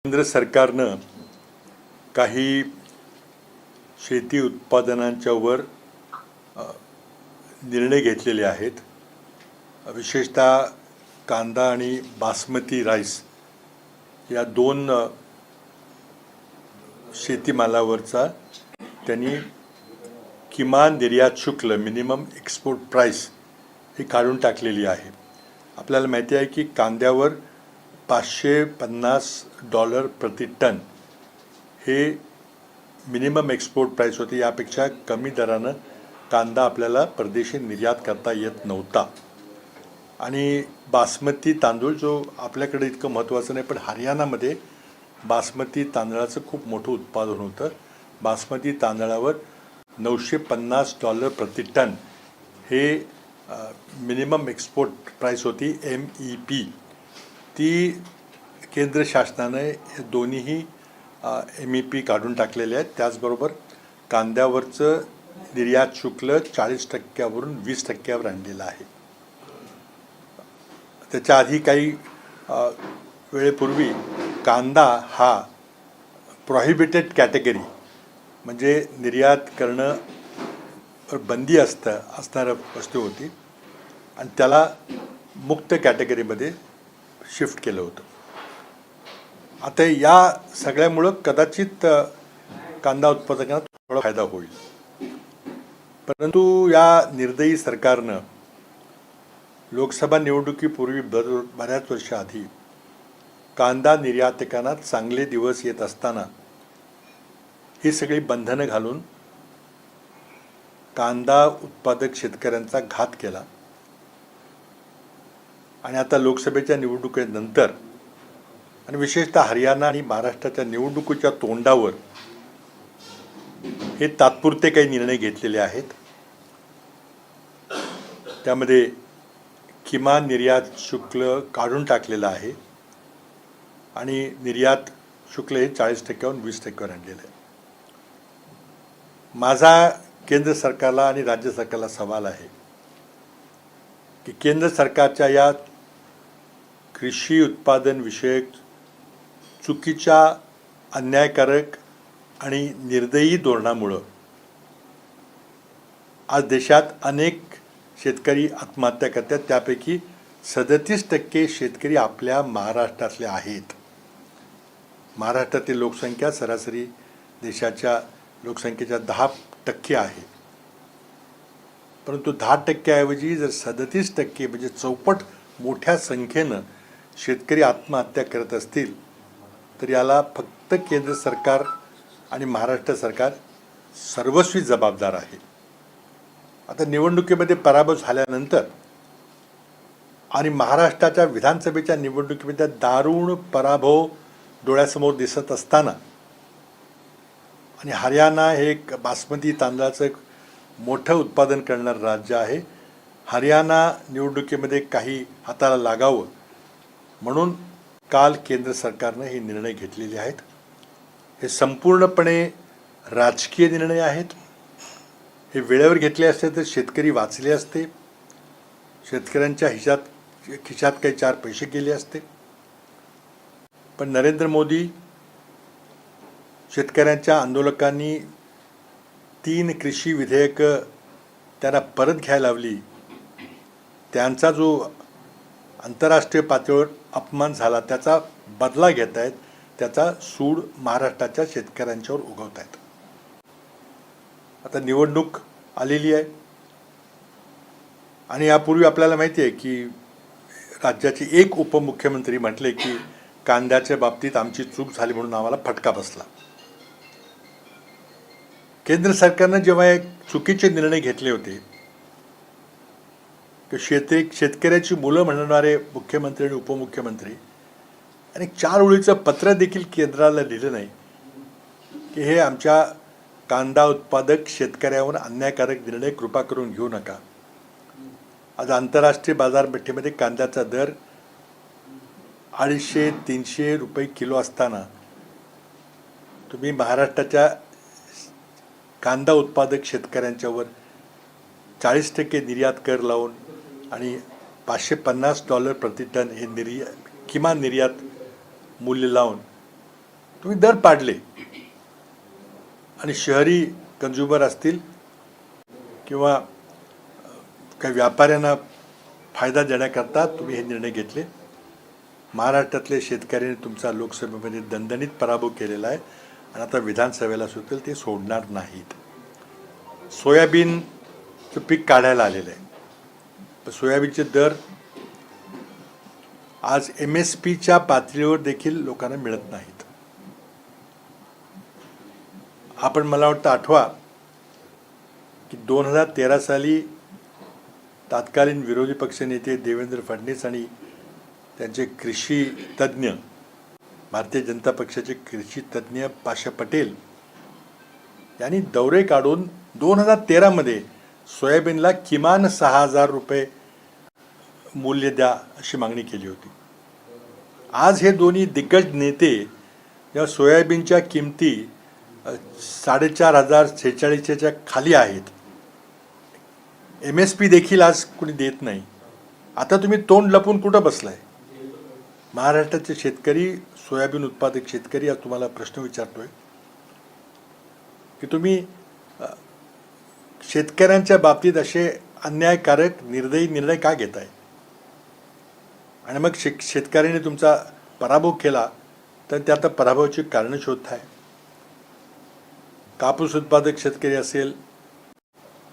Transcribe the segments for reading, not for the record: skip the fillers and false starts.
केंद्र सरकारनं काही शेती उत्पादनांच्या वर निर्णय घेतलेले आहेत. विशेषतः कांदा आणि बासमती राईस या दोन शेतीमालावरचा त्यांनी किमान निर्यात शुल्क मिनिमम एक्सपोर्ट प्राइस ही काढून टाकलेली आहे. आपल्याला माहिती आहे की कांद्यावर $550 प्रति टन हे मिनिमम एक्सपोर्ट प्राइस होती. यापेक्षा कमी दरानं कांदा आपल्याला परदेशी निर्यात करता येत नव्हता. आणि बासमती तांदूळ जो आपल्याकडे इतकं महत्त्वाचं नाही, पण हरियाणामध्ये बासमती तांदळाचं खूप मोठं उत्पादन होतं. बासमती तांदळावर $950 प्रति टन हे मिनिमम एक्सपोर्ट प्राइस होती, MEP. ती केंद्र शासनाने दोन्हीही MEP काढून टाकलेले आहेत. त्याचबरोबर कांद्यावरचं निर्यात शुल्क 40%वरून 20%वर आणलेलं आहे. त्याच्या आधी काही वेळेपूर्वी कांदा हा प्रोहिबिटेड कॅटेगरी म्हणजे निर्यात करणं बंदी असणारं वस्तू होती आणि त्याला मुक्त कॅटेगरीमध्ये शिफ्ट केलं होतं. आता या सगळ्यामुळं कदाचित कांदा उत्पादकांना थोडा फायदा होईल. परंतु या निर्दयी सरकारनं लोकसभा निवडणुकीपूर्वी बऱ्याच वर्षाआधी कांदा निर्यातकांना चांगले दिवस येत असताना ही सगळी बंधनं घालून कांदा उत्पादक शेतकऱ्यांचा घात केला. आणि आता लोकसभेच्या निवडणुकीनंतर आणि विशेषतः हरियाणा आणि महाराष्ट्राच्या निवडणुकीच्या तोंडावर हे तात्पुरते काही निर्णय घेतलेले आहेत. त्यामध्ये किमान निर्यात शुल्क काढून टाकलेलं आहे आणि निर्यात शुल्क हे 40%वरून 20%वर आणलेलं आहे. माझा केंद्र सरकारला आणि राज्य सरकारला सवाल आहे की केंद्र सरकारच्या या कृषी उत्पादन विषयक चुकीच्या, अन्यायकारक आणि निर्दयी धोरणामुळं आज देशात अनेक शेतकरी आत्महत्या करतात. त्यापैकी 37% शेतकरी आपल्या महाराष्ट्रातले आहेत. महाराष्ट्रातील लोकसंख्या सरासरी देशाच्या लोकसंख्येच्या 10% आहे. परंतु 10% ऐवजी जर 37% म्हणजे चौपट मोठ्या संख्येनं शेतकरी आत्महत्या करत असतील तर याला फक्त केंद्र सरकार आणि महाराष्ट्र सरकार सर्वस्वी जबाबदार आहे. आता निवडणुकीमध्ये पराभव झाल्यानंतर आणि महाराष्ट्राच्या विधानसभेच्या निवडणुकीमध्ये दारुण पराभव डोळ्यासमोर दिसत असताना आणि हरियाणा हे एक बासमती तांदळाचं एक मोठं उत्पादन करणारं राज्य आहे. हरियाणा निवडणुकीमध्ये काही हाताला लागावं म्हणून काल केंद्र सरकारनं हे निर्णय घेतलेले आहेत. हे संपूर्णपणे राजकीय निर्णय आहेत. हे वेळेवर घेतले असते तर शेतकरी वाचले असते, शेतकऱ्यांच्या खिशात काही 4 पैसे गेले असते. पण नरेंद्र मोदी, शेतकऱ्यांच्या आंदोलकांनी 3 कृषी विधेयकं त्यांना परत घ्यायला लावली. त्यांचा जो आंतरराष्ट्रीय पातळीवर अपमान झाला त्याचा बदला घेत आहेत. त्याचा सूड महाराष्ट्राच्या शेतकऱ्यांच्यावर उगवत आहेत. आता निवडणूक आलेली आहे आणि यापूर्वी आपल्याला माहिती आहे की राज्याचे एक उपमुख्यमंत्री म्हटले की कांद्याच्या बाबतीत आमची चूक झाली म्हणून आम्हाला फटका बसला. केंद्र सरकारनं जेव्हा एक चुकीचे निर्णय घेतले होते की शेतकऱ्याची मुलं म्हणणारे मुख्यमंत्री आणि उपमुख्यमंत्री आणि 4 ओळीचं पत्र देखील केंद्राला लिहिलं नाही की हे आमच्या कांदा उत्पादक शेतकऱ्यावर अन्यायकारक निर्णय कृपा करून घेऊ नका. आज आंतरराष्ट्रीय बाजारपेठेमध्ये कांद्याचा दर 250-300 रुपये किलो असताना तुम्ही महाराष्ट्राच्या कांदा उत्पादक शेतकऱ्यांच्यावर 40% निर्यात कर लावून आणि $550 प्रति टन हे किमान निर्यात मूल्य लावून तुम्ही दर पाडले आणि शहरी कन्झ्युमर असतील किंवा काही व्यापाऱ्यांना फायदा देण्याकरता तुम्ही हे निर्णय घेतले. महाराष्ट्रातले शेतकऱ्यांनी तुमचा लोकसभेमध्ये दणदणीत पराभव केलेला आहे आणि आता विधानसभेला सुद्धा ते सोडणार नाहीत. सोयाबीनचं पीक काढायला आलेलं आहे. सोयाबीनचे दर आज MSPच्या पातळीवर देखील लोकांना मिळत नाहीत. आपण मला वाटतं आठवा की 2013 साली तत्कालीन विरोधी पक्षनेते देवेंद्र फडणवीस आणि त्यांचे कृषी तज्ज्ञ, भारतीय जनता पक्षाचे कृषी तज्ज्ञ पाशा पटेल यांनी दौरे काढून 2013 मध्ये सोयाबीनला किमान 6,000 रुपये मूल्य द्या अशी मागणी केली होती. आज हे दोन्ही दिग्गज नेते या सोयाबीनच्या किमती 4,546च्या खाली आहेत. MSP देखील आज कुणी देत नाही. आता तुम्ही तोंड लपून कुठं बसलाय? महाराष्ट्राचे शेतकरी, सोयाबीन उत्पादक शेतकरी, आज तुम्हाला प्रश्न विचारतोय की तुम्ही शेतकऱ्यांच्या बाबतीत असे अन्यायकारक निर्णय का घेताय? आणि मग शेतकऱ्यांनी तुमचा पराभव केला तर ते आता पराभवाची कारणं शोधताय. कापूस उत्पादक शेतकरी असेल,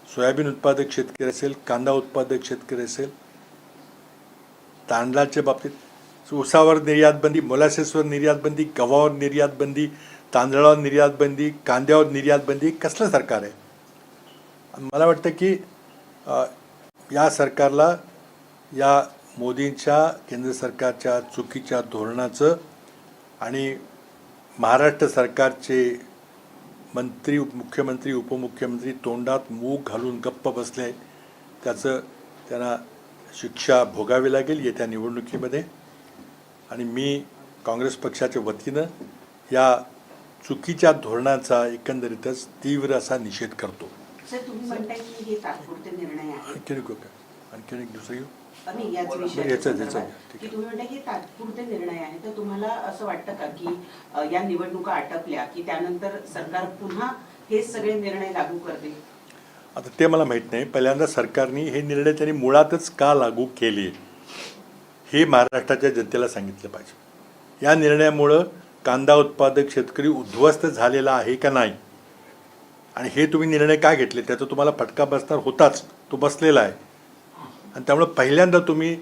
सोयाबीन उत्पादक शेतकरी असेल, कांदा उत्पादक शेतकरी असेल, तांदळाच्या बाबतीत ऊसावर निर्यात बंदी, मोलासेसवर निर्यात बंदी, गव्हावर निर्यात बंदी, तांदळावर निर्यात बंदी, कांद्यावर निर्यात बंदी. कसलं सरकार आहे? मला वाटतं की या सरकारला या मोदींच्या केंद्र सरकारच्या चुकीच्या धोरणाचं आणि महाराष्ट्र सरकारचे मंत्री, मुख्यमंत्री, उपमुख्यमंत्री तोंडात मूग घालून गप्प बसले, त्याचं त्यांना शिक्षा भोगावी लागेल येत्या निवडणुकीमध्ये. आणि मी काँग्रेस पक्षाच्या वतीनं या चुकीच्या धोरणाचा एकंदरीतच तीव्र असा निषेध करतो. सर, तुम्ही म्हणताय की हे तात्पुरते निर्णय आहे. आणखीन एक दुसरं घेऊ आणि याच विषयात की तुम्ही म्हणताय की तात्पुरते निर्णय आहे, तर तुम्हाला असं वाटतं का की या निवडणुका आटपल्या की त्यानंतर सरकार पुन्हा हे सगळे निर्णय लागू करते? आता ते मला माहीत नाही. पहिल्यांदा सरकारने हे निर्णय त्यांनी मुळातच का लागू केले हे महाराष्ट्राच्या जनतेला सांगितलं पाहिजे. या निर्णयामुळं कांदा उत्पादक शेतकरी उद्ध्वस्त झालेला आहे का नाही, आणि हे तुम्ही निर्णय का घेतले त्याचा तुम्हाला फटका बसणार होताच, तो बसलेला आहे. आणि त्यामुळे पहिल्यांदा तुम्ही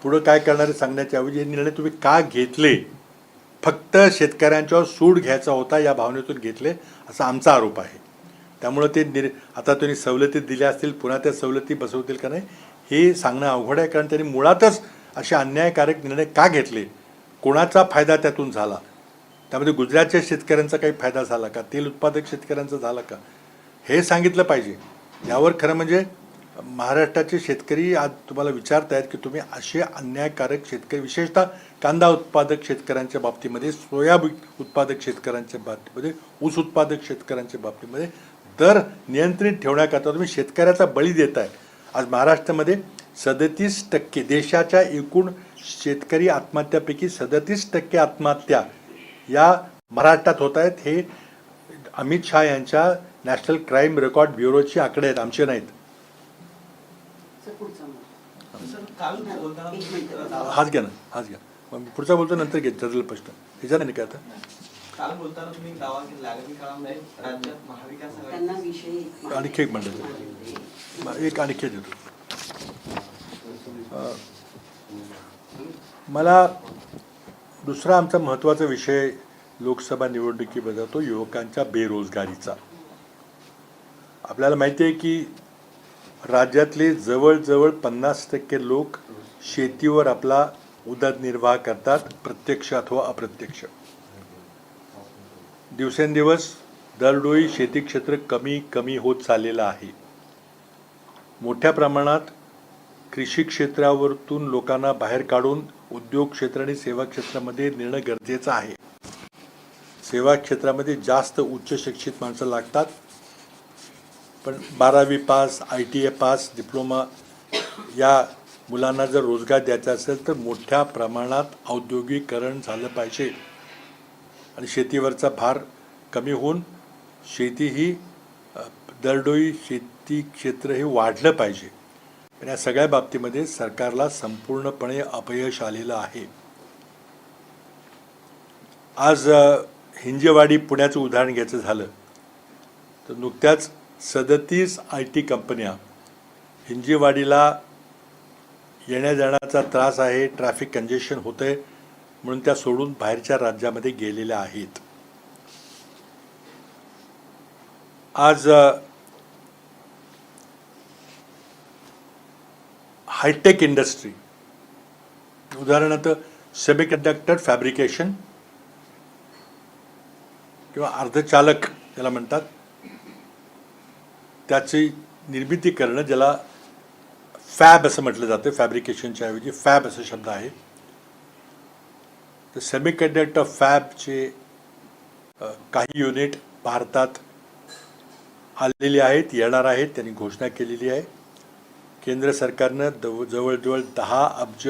पुढं काय करणारे सांगण्याच्या ऐवजी हे निर्णय तुम्ही का घेतले, फक्त शेतकऱ्यांच्यावर सूड घ्यायचा होता या भावनेतून घेतले असा आमचा आरोप आहे. त्यामुळं ते आता तुम्ही सवलती दिल्या असतील, पुन्हा त्या सवलती बसवतील का नाही हे सांगणं अवघड आहे. कारण त्यांनी मुळातच असे अन्यायकारक निर्णय का घेतले, कोणाचा फायदा त्यातून झाला, त्यामध्ये गुजरातच्या शेतकऱ्यांचा काही फायदा झाला का, तेल उत्पादक शेतकऱ्यांचा झाला का, हे सांगितलं पाहिजे. यावर खरं म्हणजे महाराष्ट्राचे शेतकरी आज तुम्हाला विचारतायत की तुम्ही असे अन्यायकारक शेतकरी, विशेषतः कांदा उत्पादक शेतकऱ्यांच्या बाबतीमध्ये, सोयाबीन उत्पादक शेतकऱ्यांच्या बाबतीमध्ये, ऊस उत्पादक शेतकऱ्यांच्या बाबतीमध्ये दर नियंत्रित ठेवण्याकरता तुम्ही शेतकऱ्याचा बळी देताय. आज महाराष्ट्रामध्ये 37% देशाच्या एकूण शेतकरी आत्महत्यापैकी 37% आत्महत्या या महाराष्ट्रात होत आहेत. हे अमित शहा यांच्या नॅशनल क्राईम रेकॉर्ड ब्युरोचे आकडे आहेत, आमचे नाहीत. हाच घ्या ना, हाच घ्या. मग पुढचा बोलतो नंतर घेत ठरलेलं प्रश्न ह्याच्या नाही का. आता काल बोलताना तुम्ही दावा केला आगामी काळामध्ये राज्यात महाविकास आघाडी आणखी एक मंडळ एक आणखी देतो. मला दुसरा आमचा महत्त्वाचा विषय लोकसभा निवडणुकीबद्दल तो युवकांच्या बेरोजगारीचा. आपल्याला माहिती आहे की राज्यातले जवळजवळ 50% लोक शेतीवर आपला उदरनिर्वाह करतात, प्रत्यक्ष अथवा अप्रत्यक्ष. दिवसेंदिवस दरडोई शेती क्षेत्र कमी कमी होत चाललेलं आहे. मोठ्या प्रमाणात कृषी क्षेत्रावरतून लोकांना बाहेर काढून उद्योग क्षेत्र आणि सेवा क्षेत्रामध्ये नेणं गरजेचं आहे. सेवा क्षेत्रामध्ये जास्त उच्च शिक्षित माणसं लागतात, पण 12वी पास, ITA पास, डिप्लोमा या मुलांना जर रोजगार द्यायचा असेल तर मोठ्या प्रमाणात औद्योगिकरण झालं पाहिजे. आणि शेतीवरचा भार कमी होऊन शेती ही दरडोई शेती क्षेत्र हे वाढलं पाहिजे. आणि या सगळ्या बाबतीमध्ये सरकारला संपूर्णपणे अपयश आलेलं आहे. आज हिंजेवाडी पुण्याचं उदाहरण घ्यायचं झालं तर नुकत्याच 37 IT कंपन्या हिंजेवाडीला येण्या जाण्याचा त्रास आहे, ट्रॅफिक कंजेशन होतंय म्हणून त्या सोडून बाहेरच्या राज्यामध्ये गेलेल्या आहेत. आज हायटेक इंडस्ट्री उदाहरणार्थ सेमीकंडक्टर फॅब्रिकेशन किंवा अर्धचालक ज्याला म्हणतात त्याची निर्मिती करणं, ज्याला फॅब असं म्हटलं जातं, फॅब्रिकेशनच्या ऐवजी फॅब असा शब्द आहे. तर सेमीकंडक्टर फॅबचे काही युनिट भारतात आलेली आहेत, येणार आहेत, त्यांनी घोषणा केलेली आहे. केंद्र सरकारनं जवळजवळ $10 अब्ज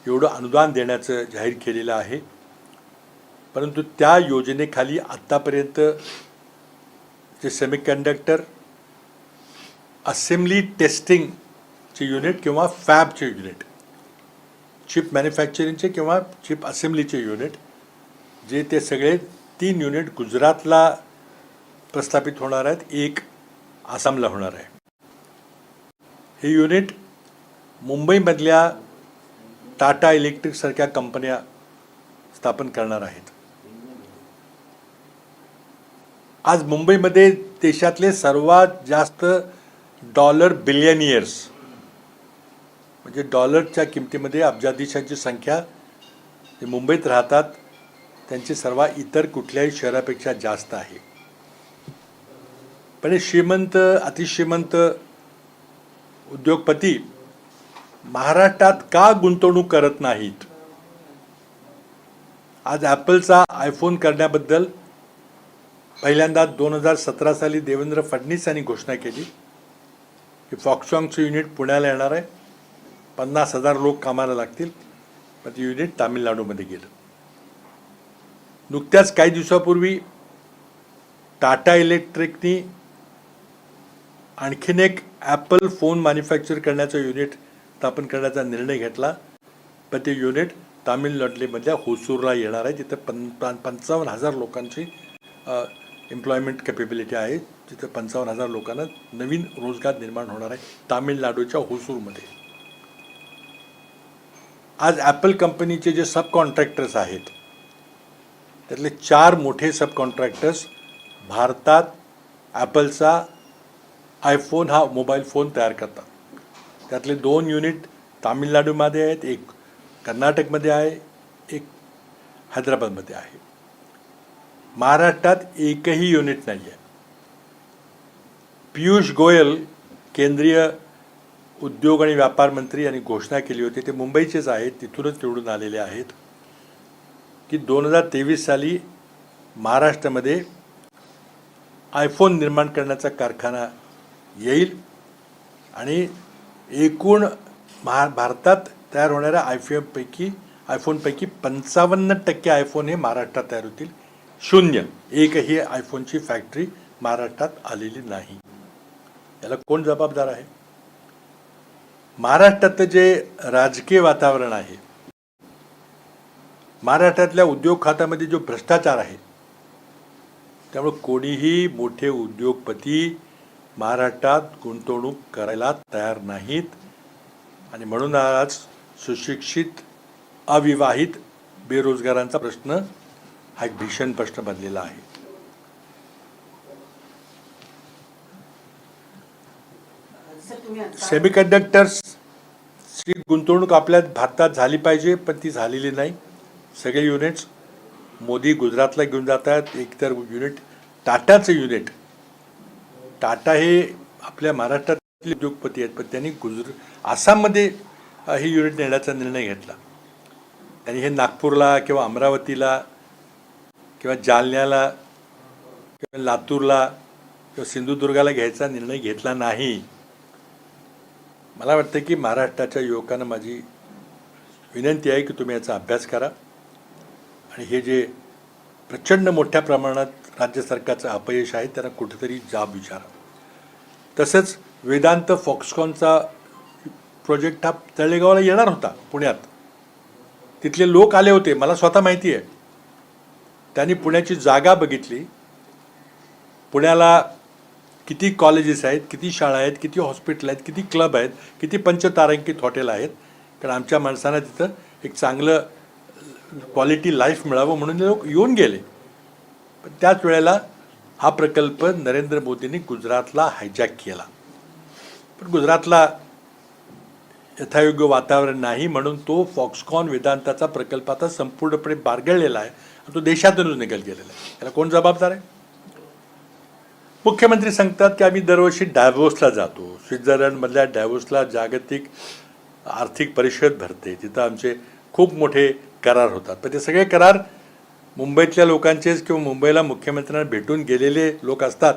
एवढं अनुदान देण्याचं जाहीर केलेलं आहे. परंतु त्या योजनेखाली आत्तापर्यंत जे सेमीकंडक्टर असेंब्ली टेस्टिंगचे युनिट किंवा फॅबचे युनिट, चिप मॅन्युफॅक्चरिंगचे किंवा चिप असेंब्लीचे युनिट, जे ते सगळे 3 युनिट गुजरातला प्रस्थापित होणार आहेत, एक आसामला होणार आहे. हे युनिट मुंबईमधल्या टाटा इलेक्ट्रिकसारख्या कंपन्या स्थापन करणार आहेत. आज मुंबईमध्ये देशातले सर्वात जास्त डॉलर बिलियनियर्स म्हणजे डॉलरच्या किमतीमध्ये अब्जाधीशांची संख्या जे मुंबईत राहतात त्यांची सर्वात इतर कुठल्याही शहरापेक्षा जास्त आहे. पण हे श्रीमंत अतिश्रीमंत उद्योगपती महाराष्ट्रात का गुंतवणूक करत नाहीत? आज ॲपलचा आयफोन करण्याबद्दल पहिल्यांदा 2017 साली देवेंद्र फडणवीस यांनी घोषणा केली की फॉक्सकॉनचं युनिट पुण्याला येणार आहे, 50,000 लोक कामाला लागतील, पण ते युनिट तामिळनाडूमध्ये गेलं. नुकत्याच काही दिवसापूर्वी टाटा इलेक्ट्रिकनी आणखीन एक ॲपल फोन मॅन्युफॅक्चर करण्याचं युनिट स्थापन करण्याचा निर्णय घेतला, पण ते युनिट तामिळनाडूमधल्या होसूरला येणार आहे, जिथं 55,000 लोकांची एम्प्लॉयमेंट कॅपेबिलिटी आहे, जिथं 55,000 लोकांना नवीन रोजगार निर्माण होणार आहे तामिळनाडूच्या होसूरमध्ये. आज ॲपल कंपनीचे जे सब कॉन्ट्रॅक्टर्स आहेत त्यातले 4 मोठे सब कॉन्ट्रॅक्टर्स भारतात ॲपलचा आयफोन हा मोबाईल फोन तयार करतात. त्यातले 2 युनिट तामिळनाडूमध्ये आहेत, एक कर्नाटकमध्ये आहे, एक हैदराबादमध्ये आहे. महाराष्ट्रात एकही युनिट नाही आहे. पीयूष गोयल केंद्रीय उद्योग आणि व्यापार मंत्री यांनी घोषणा केली होती, ते मुंबईचेच आहेत, तिथूनच निवडून आलेले आहेत, की 2023 साली महाराष्ट्रामध्ये आयफोन निर्माण करण्याचा कारखाना येईल आणि एकूण भारतात तयार होणाऱ्या आयफोनपैकी 55% आयफोन हे महाराष्ट्रात तयार होतील. 0 एकही आयफोनची फॅक्टरी महाराष्ट्रात आलेली नाही. याला कोण जबाबदार आहे? महाराष्ट्रातलं जे राजकीय वातावरण आहे, महाराष्ट्रातल्या उद्योग खात्यामध्ये जो भ्रष्टाचार आहे, त्यामुळे कोणीही मोठे उद्योगपती महाराष्ट्रात गुंतवणूक करायला तयार नाहीत. आणि म्हणून आज सुशिक्षित अविवाहित बेरोजगारांचा प्रश्न हा एक भीषण प्रश्न बनलेला आहे. सेमीकंडक्टर्सची गुंतवणूक आपल्या भारतात झाली पाहिजे, पण ती झालेली नाही. सगळे युनिट्स मोदी गुजरातला घेऊन जात आहेत. एकतर युनिट टाटाचं युनिट, टाटा हे आपल्या महाराष्ट्रातले उद्योगपती आहेत, पण त्यांनी आसाममध्ये हे युनिट नेण्याचा निर्णय घेतला. त्यांनी हे नागपूरला किंवा अमरावतीला किंवा जालन्याला किंवा लातूरला किंवा सिंधुदुर्गाला घ्यायचा निर्णय घेतला नाही. मला वाटतं की महाराष्ट्राच्या युवकांना माझी विनंती आहे की तुम्ही याचा अभ्यास करा आणि हे जे प्रचंड मोठ्या प्रमाणात राज्य सरकारचं अपयश आहे त्यांना कुठेतरी जाब विचारा. तसंच वेदांत फॉक्सकॉनचा प्रोजेक्ट हा तळेगावला येणार होता पुण्यात. तिथले लोक आले होते, मला स्वतः माहिती आहे. त्यांनी पुण्याची जागा बघितली, पुण्याला किती कॉलेजेस आहेत, किती शाळा आहेत, किती हॉस्पिटल आहेत, किती क्लब आहेत, किती पंचतारांकित हॉटेल आहेत. कारण आमच्या माणसांना तिथं एक चांगलं क्वालिटी लाईफ मिळावं म्हणून लोक येऊन गेले. पण त्याच वेळेला हा प्रकल्प नरेंद्र मोदींनी गुजरातला हायजॅक केला. पण गुजरातला यथायोग्य वातावरण नाही म्हणून तो फॉक्सकॉन वेदांताचा प्रकल्प आता संपूर्णपणे बारगळलेला आहे. तो देशातूनच निकाल गेलेला आहे. याला कोण जबाबदार आहे? मुख्यमंत्री सांगतात की आम्ही दरवर्षी डॅव्होसला जातो. स्वित्झर्लंडमधल्या डॅव्होसला जागतिक आर्थिक परिषद भरते, तिथं आमचे खूप मोठे करार होतात. पण ते सगळे करार मुंबईतल्या लोकांचेच किंवा मुंबईला मुख्यमंत्र्यांना भेटून गेलेले लोक असतात.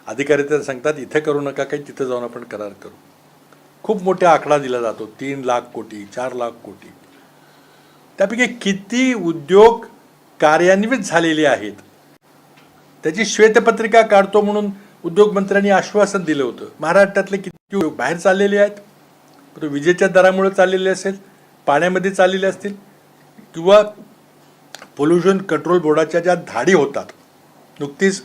अधिकारी तर सांगतात इथं करू नका, काही तिथं जाऊन आपण करार करू. खूप मोठा आकडा दिला जातो, 3 लाख कोटी, 4 लाख कोटी. त्यापैकी किती उद्योग कार्यान्वित झालेले आहेत त्याची श्वेतपत्रिका काढतो म्हणून उद्योगमंत्र्यांनी आश्वासन दिलं होतं. महाराष्ट्रातले किती उद्योग बाहेर चाललेले आहेत. तो विजेच्या दरामुळे चाललेले असेल, पाण्यामध्ये चाललेले असतील, किंवा पोल्युशन कंट्रोल बोर्डाच्या ज्या धाडी होतात. नुकतीच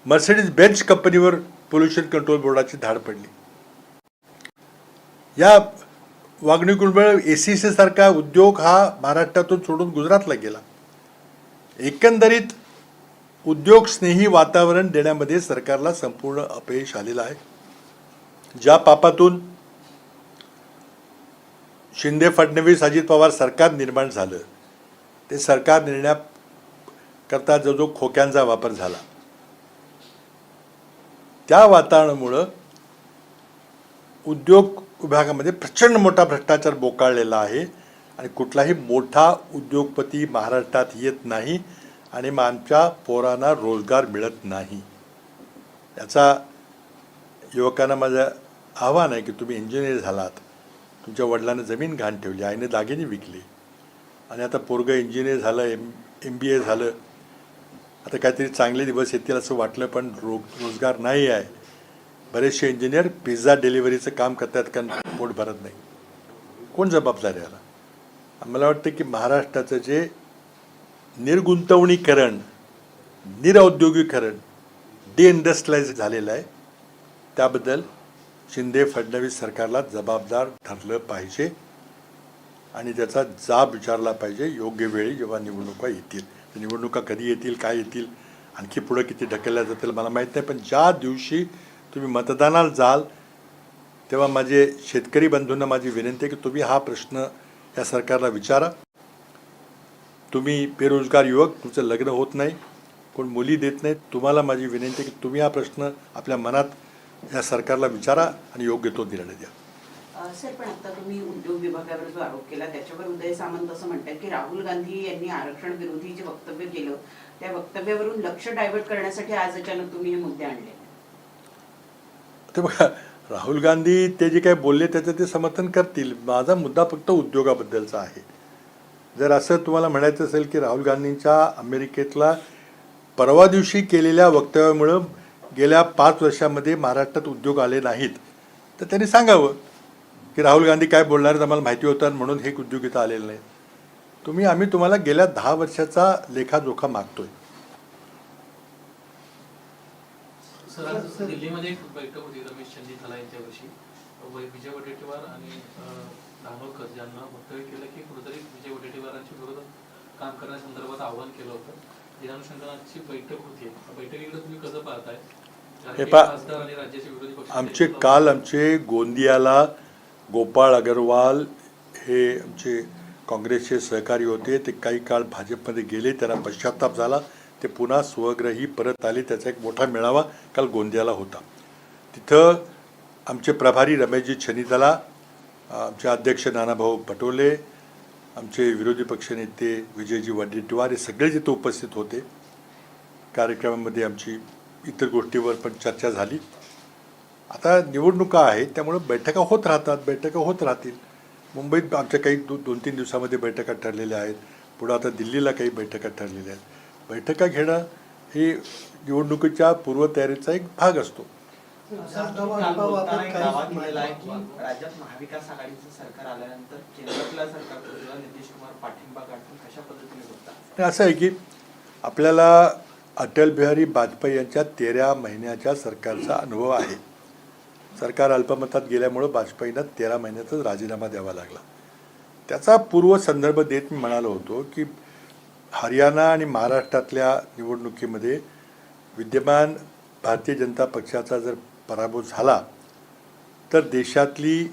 मर्सिडीज बेंच कंपनीवर पोल्युशन कंट्रोल बोर्डाची धाड पडली. या वागणुकीमुळे ACC सारखा उद्योग हा महाराष्ट्रातून सोडून गुजरातला गेला. एकंदरीत उद्योगस्नेही वातावरण देण्यामध्ये सरकारला संपूर्ण अपयश आलेलं आहे. ज्या पापातून शिंदे फडणवीस अजित पवार सरकार निर्माण झालं, ते सरकार निर्णयाकरता जो खोक्यांचा वापर झाला, त्या वातावरणामुळं उद्योग विभागामध्ये प्रचंड मोठा भ्रष्टाचार बोकाळलेला आहे. आणि कुठलाही मोठा उद्योगपती महाराष्ट्रात येत नाही आणि मग आमच्या पोरांना रोजगार मिळत नाही. याचा युवकांना माझं आव्हान आहे की तुम्ही इंजिनियर झालात, तुमच्या वडिलांनी जमीन घाण ठेवली, आईने दागिने विकले, आणि आता पोरगं इंजिनियर झालं, MBA झालं, आता काहीतरी चांगले दिवस येतील असं वाटलं, पण रोजगार नाही आहे. बरेचसे इंजिनियर पिझ्झा डिलिव्हरीचं काम करतात कारण पोट भरत नाही. कोण जबाबदार आहे याला? मला वाटतं की महाराष्ट्राचं जे निर्गुंतवणीकरण, निरौद्योगिकरण, डिइंडस्ट्रियलाइज झालेलं आहे, त्याबद्दल शिंदे फडणवीस सरकारला जबाबदार ठरलं पाहिजे आणि त्याचा जाब विचारला पाहिजे योग्य वेळी जेव्हा निवडणुका येतील. निवडणुका कधी येतील, काय येतील, आणखी पुढं किती ढकलल्या जातील मला माहीत नाही. पण ज्या दिवशी तुम्ही मतदानाला जाल तेव्हा माझे शेतकरी बंधूंना माझी विनंती आहे की तुम्ही हा प्रश्न या सरकारला विचारा. तुम्ही बेरोजगार युवक, तुमचं लग्न होत नाही, कोण मुली देत नाहीत, तुम्हाला माझी विनंती आहे की तुम्ही हा प्रश्न आपल्या मनात या सरकारला विचारा आणि योग्य तो निर्णय द्या. सर, पण आता तुम्ही उद्योग विभागावर जो आरोप केला त्याच्यावर उदय सामंत असं म्हणतात की राहुल गांधी यांनी आरक्षण विरोधी जे वक्तव्य केलं त्या वक्तव्यावरून लक्ष डायव्हर्ट करण्यासाठी आज अचानक तुम्ही हे मुद्दे आणले. ते बघा, राहुल गांधी ते जे काही बोलले त्याचं ते समर्थन करतील. माझा मुद्दा फक्त उद्योगाबद्दलचा आहे. जर असं तुम्हाला म्हणायचं असेल की राहुल गांधींच्या अमेरिकेतला परवा दिवशी केलेल्या वक्तव्यामुळं गेल्या 5 वर्षामध्ये महाराष्ट्रात उद्योग आले नाहीत, तर त्यांनी सांगावं की राहुल गांधी काय बोलणार आहेत आम्हाला माहिती होतं म्हणून हे उद्योग इथं आलेले नाहीत. आम्ही तुम्हाला गेल्या 10 वर्षाचा लेखाजोखा मागतोय. सर, आज दिल्लीमध्ये एक बैठक होती रमेश चंदिखला यांच्यावर्षी. विजय वडेट्टीवार आणि धानोरकर यांना वक्तव्य केलं की कुठेतरी विजय वडेट्टीवारांच्या विरोधात काम करण्यासंदर्भात आवाहन केलं होतं. या अनुषंगाची बैठक होती. बैठकीकडे तुम्ही कसं पाहताय? खासदार आणि राज्याचे विरोधी पक्ष आमचे गोंदियाला गोपाळ अग्रवाल हे आमचे काँग्रेसचे सहकारी होते. ते काही काळ भाजपमध्ये गेले, त्यांना पश्चाताप झाला, ते पुन्हा स्वग्रही परत आले. त्याचा एक मोठा मेळावा काल गोंदियाला होता. तिथं आमचे प्रभारी रमेशजी छनितला, आमचे अध्यक्ष नानाभाऊ पटोले, आमचे विरोधी पक्षनेते विजयजी वडेट्टीवार हे सगळे जिथे उपस्थित होते. कार्यक्रमामध्ये आमची इतर गोष्टीवर पण चर्चा झाली. आता निवडणुका आहेत त्यामुळे बैठका होत राहतील. मुंबईत आमच्या काही 2-3 दिवसामध्ये बैठका ठरलेल्या आहेत. पुढं आता दिल्लीला काही बैठका ठरलेल्या आहेत. बैठका घेणं ही निवडणुकीच्या पूर्वतयारीचा एक भाग असतो. काल बोलताना एक दावा केलेला आहे की राज्यात महाविकास आघाडीचं सरकार आल्यानंतर केंद्रातल्या सरकारला नितीश कुमार पाठिंबा काढतील. कशा पद्धतीने बघता? असं आहे की आपल्याला अटल बिहारी वाजपेयी यांच्या 13 महिन्याच्या सरकारचा अनुभव आहे. सरकार अल्पमतात गेल्यामुळं वाजपेयींना 13 महिन्यातच राजीनामा द्यावा लागला. त्याचा पूर्वसंदर्भ देत मी म्हणालो होतो की हरियाणा आणि महाराष्ट्रातल्या निवडणुकीमध्ये विद्यमान भारतीय जनता पक्षाचा जर पराभव झाला तर देशातली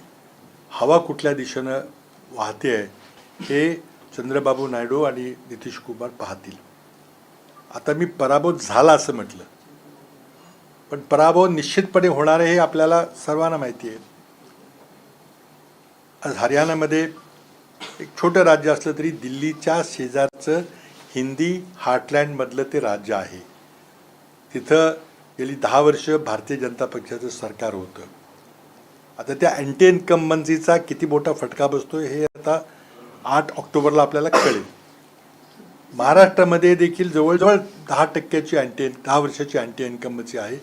हवा कुठल्या दिशेनं वाहते आहे हे चंद्रबाबू नायडू आणि नितीश कुमार पाहतील. आता मी पराभव झाला असं म्हटलं, पण पराभव निश्चितपणे होणार आहे हे आपल्याला सर्वांना माहिती आहे. आज हरियाणामध्ये एक छोटं राज्य असलं तरी दिल्लीच्या शेजारचं हिंदी हार्टलँडमधलं ते राज्य आहे. तिथं गेली 10 वर्ष भारतीय जनता पक्षाचं सरकार होतं. आता त्या अँटी इन्कम्बन्सीचा किती मोठा फटका बसतो हे आता 8 ऑक्टोबरला आपल्याला कळेल. महाराष्ट्रामध्ये देखील जवळजवळ 10 वर्षाची अँटी इन्कम्बन्सी आहे.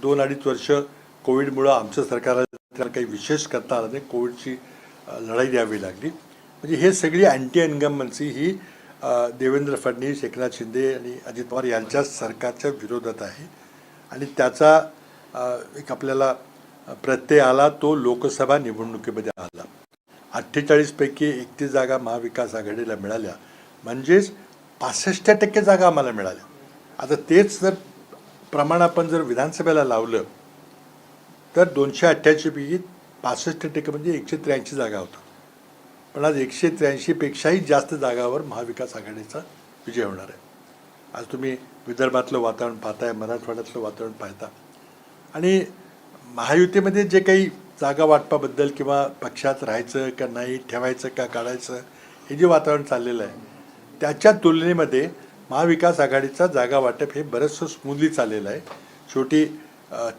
2-2.5 वर्ष कोविडमुळं आमचं सरकारला काही विशेष करता आलं नाही. कोविडची लढाई द्यावी लागली. म्हणजे हे सगळी अँटी इन्कम्बन्सी ही देवेंद्र फडणवीस, एकनाथ शिंदे आणि अजित पवार यांच्या सरकारच्या विरोधात आहे. आणि त्याचा एक आपल्याला प्रत्यय आला तो लोकसभा निवडणुकीमध्ये आला. 48 पैकी 31 जागा महाविकास आघाडीला मिळाल्या, म्हणजेच 65% जागा आम्हाला मिळाल्या. आता तेच जर प्रमाण आपण जर विधानसभेला लावलं तर 288 पैकी 65% म्हणजे 183 जागा होतात. पण आज 183 पेक्षाही जास्त जागावर महाविकास आघाडीचा विजय होणार आहे. आज तुम्ही विदर्भातलं वातावरण पाहताय, मराठवाड्यातलं वातावरण पाहता, आणि महायुतीमध्ये जे काही जागा वाटपाबद्दल किंवा पक्षात राहायचं का नाही, ठेवायचं का काढायचं, हे जे वातावरण चाललेलं आहे त्याच्या तुलनेमध्ये महाविकास आघाडीचा जागा वाटप हे बरंचसं स्मूथली चाललेलं आहे. शेवटी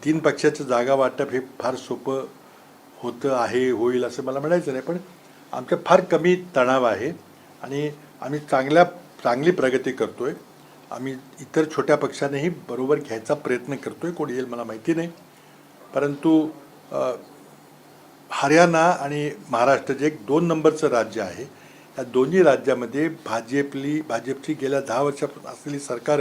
3 पक्षाचं जागा वाटप हे फार सोपं होतं आहे, होईल असं मला म्हणायचं नाही, पण आमच्या फार कमी तणाव आहे आणि आम्ही चांगली प्रगती करतो आहे. आम्ही इतर छोट्या पक्षांनीही बरोबर घ्यायचा प्रयत्न करतो आहे. कोणी येईल मला माहिती नाही, परंतु हरियाणा आणि महाराष्ट्र जे एक 2 नंबरचं राज्य आहे, या दोन्ही राज्यामध्ये भाजपची गेल्या 10 वर्षापासून असलेली सरकार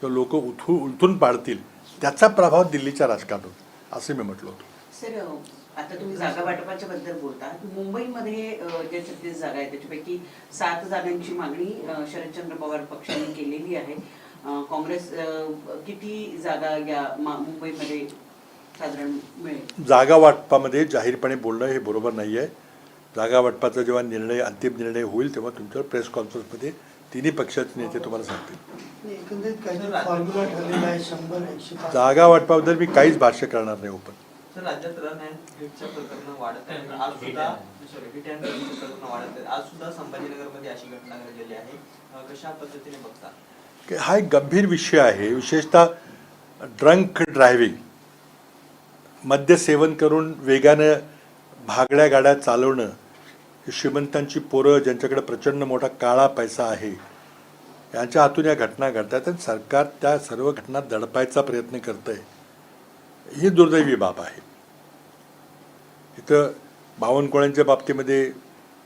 लोक उलथून पाडतील त्याचा प्रभाव दिल्लीच्या राजकारणावर असं मी म्हटलं होतं. सर, आता तुम्ही जागा वाटपाच्या बद्दल बोलता. मुंबईमध्ये ज्या 36 जागा आहेत त्याच्यापैकी 7 जागांची मागणी शरदचंद्र पवार पक्षाने केलेली आहे. काँग्रेस किती जागा या मुंबईमध्ये साधारण मिळेल? जागा वाटपामध्ये जाहीरपणे बोलणं हे बरोबर नाही आहे. जागा वाटपाचा जेव्हा अंतिम निर्णय होईल तेव्हा तुमच्यावर प्रेस कॉन्फरन्समध्ये तिन्ही पक्षाचे नेते तुम्हाला सांगतील. एकंदरीत काही फॉर्म्युला ठरलेला आहे 100-105. जागा वाटपाबद्दल मी काहीच भाष्य करणार नाही ओपन. तर राज्यात रन अँड हिटच्या प्रकरण वाढत आहे. आज सुद्धा हिट अँड रनचे प्रकरण वाढत आहेत. आज सुद्धा संभाजीनगरमध्ये अशी घटना घडलेली आहे. कशा पद्धतीने बघता? हा एक गंभीर विषय आहे. विशेषतः ड्रंक ड्रायव्हिंग, मद्य सेवन करून वेगानं भागड्या गाड्या चालवणं, ही श्रीमंतांची पोरं ज्यांच्याकडे प्रचंड मोठा काळा पैसा आहे यांच्या हातून या घटना घडतात आणि सरकार त्या सर्व घटना दडपायचा प्रयत्न करतं आहे. ही दुर्दैवी बाब आहे. इथं बावनकुळ्यांच्या बाबतीमध्ये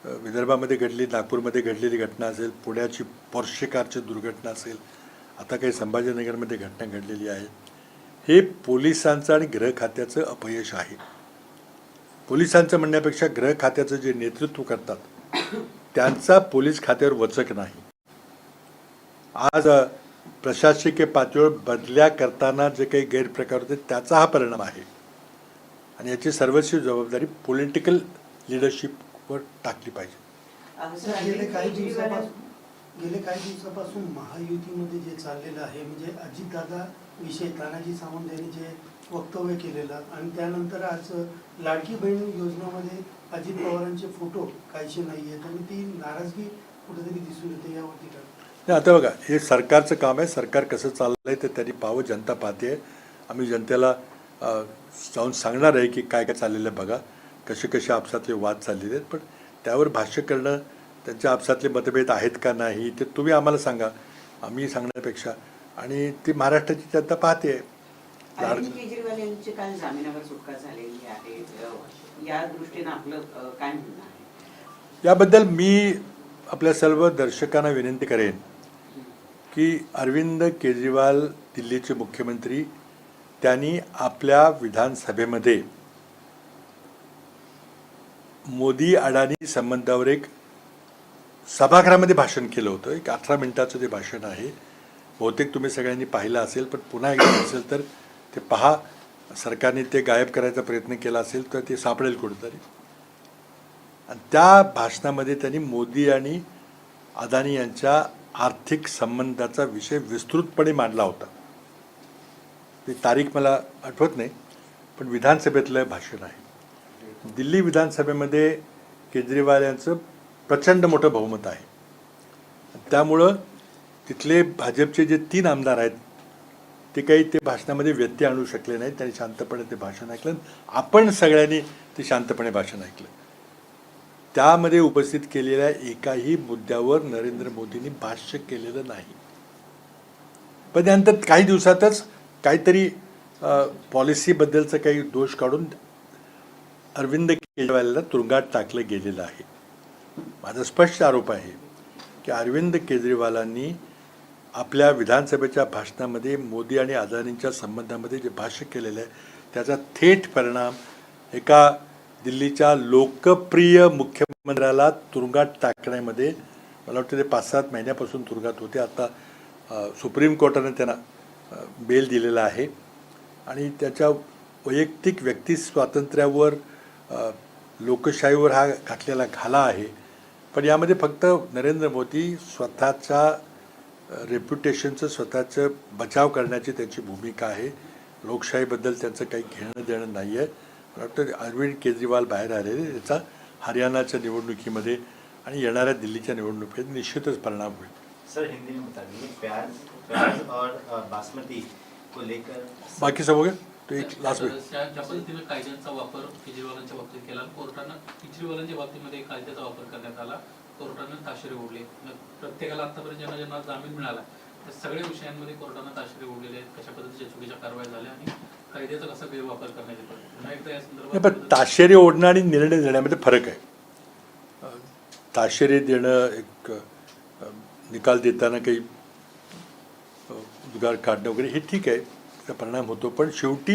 विदर्भामध्ये घडली, नागपूरमध्ये घडलेली घटना असेल, पुण्याची पोर्शे कारची दुर्घटना असेल, आता काही संभाजीनगरमध्ये घटना घडलेली आहे. हे पोलिसांचं आणि गृह खात्याचं अपयश आहे. पोलिसांचं म्हणण्यापेक्षा गृह खात्याचं जे नेतृत्व करतात त्यांचा पोलीस खात्यावर वचक नाही. आज प्रशासकीय पातळीवर बदल्या करताना जे काही गैरप्रकार होते त्याचा हा परिणाम आहे आणि याची सर्वस्वी जबाबदारी पॉलिटिकल लिडरशिपवर टाकली पाहिजे. गेले काही दिवसापासून महायुतीमध्ये जे चाललेलं आहे, म्हणजे अजितदादा विषय तानाजी सावंत यांनी जे वक्तव्य केलेलं आणि त्यानंतर आज लाडकी बहीण योजनेमध्ये अजित पवारांचे फोटो काहीसे नाही आहेत आणि ती नाराजगी कुठेतरी दिसून येते. यावरती काय? नाही, आता बघा, हे सरकारचं काम आहे. सरकार कसं चाललं आहे ते त्यांनी पाहावं. जनता पाहते आहे. आम्ही जनतेला जाऊन सांगणार आहे की काय काय चाललेलं आहे बघा, कसे कसे आपसातले वाद चाललेले आहेत, पण त्यावर भाष्य करणं त्यांच्या आपसातले मतभेद आहेत का नाही ते तुम्ही आम्हाला सांगा, आम्ही सांगण्यापेक्षा. आणि ती महाराष्ट्राची जनता पाहते आहे. अरविंद केजरीवाल यांची काल जामिनावर सुटका झालेली आहे. या दृष्टीनं आपलं काय म्हणणं आहे? याबद्दल मी आपल्या सर्व दर्शकांना विनंती करेन की अरविंद केजरीवाल दिल्लीचे मुख्यमंत्री, त्यांनी आपल्या विधानसभेमध्ये मोदी अडाणी संबंधावर एक सभागृहामध्ये भाषण केलं होतं. एक 18 मिनिटाचं ते भाषण आहे. बहुतेक तुम्ही सगळ्यांनी पाहिलं असेल, पण पुन्हा एकदा असेल तर ते पहा. सरकारने ते गायब करायचा प्रयत्न केला असेल तर ते सापडेल कुठेतरी. आणि त्या भाषणामध्ये त्यांनी मोदी आणि अदानी यांच्या आर्थिक संबंधाचा विषय विस्तृतपणे मांडला होता. ती तारीख मला आठवत नाही, पण विधानसभेतलं भाषण आहे. दिल्ली विधानसभेमध्ये केजरीवाल यांचं प्रचंड मोठं बहुमत आहे. त्यामुळं तिथले भाजपचे जे 3 आमदार आहेत ते काही ते भाषणामध्ये व्यत्यय आणू शकले नाहीत. त्यांनी शांतपणे ते भाषण ऐकलं. आपण सगळ्यांनी ते शांतपणे भाषण ऐकलं. त्यामध्ये उपस्थित केलेल्या एकाही मुद्द्यावर नरेंद्र मोदींनी भाष्य केलेलं नाही. पण त्यानंतर काही दिवसातच काहीतरी पॉलिसीबद्दलचं काही दोष काढून अरविंद केजरीवालला तुरुंगात टाकलं गेलेलं आहे. माझा स्पष्ट आरोप आहे की अरविंद केजरीवालांनी आपल्या विधानसभेच्या भाषणामध्ये मोदी आणि अदानींच्या संबंधामध्ये जे भाष्य केलेलं आहे त्याचा थेट परिणाम एका दिल्लीच्या लोकप्रिय मुख्यमंत्र्याला तुरुंगात टाकण्यामध्ये, मला वाटतं ते 5-7 महिन्यापासून तुरुंगात होते. आता सुप्रीम कोर्टाने त्यांना बेल दिलेला आहे. आणि त्याच्या वैयक्तिक व्यक्ती स्वातंत्र्यावर, लोकशाहीवर हा घातलेला घाला आहे. पण यामध्ये फक्त नरेंद्र मोदी स्वतःच्या रेप्युटेशनचं, स्वतःचं बचाव करण्याची त्यांची भूमिका आहे. लोकशाहीबद्दल त्यांचं काही घेणं देणं नाही आहे. मला वाटतं अरविंद केजरीवाल बाहेर आलेले त्याचा हरियाणाच्या निवडणुकीमध्ये आणि येणाऱ्या दिल्लीच्या निवडणुकीत निश्चितच परिणाम होईल. सर, हिंदी में बता दीजिए, प्याज और बासमती को लेकर बाकी सब हो गया तो एक लास्ट में ज्या पद्धतीने कायद्यांचा वापर केजरीवालांच्या बाबतीत केला, कोर्टानं केजरीवालांच्या बाबतीमध्ये कायद्याचा वापर करण्यात आला, कोर्टानं ताशेरे ओढले. प्रत्येकाला आतापर्यंत ज्यांना ज्यांना जामीन मिळाला त्या सगळ्या विषयांमध्ये कोर्टानं ताशेरे ओढलेले आहेत. कशा पद्धतीच्या चुकीच्या कारवाया झाल्या आणि कायद्याचा कसा गैरवापर करण्यात येतो. पुन्हा एकदा या नाही, पण संदर्भात ताशेरे ओढणं आणि निर्णय देण्यामध्ये फरक आहे. ताशेरे देणं, एक निकाल देताना काही उद्गार काढणं वगैरे हे ठीक आहे, त्याचा परिणाम होतो. पण शेवटी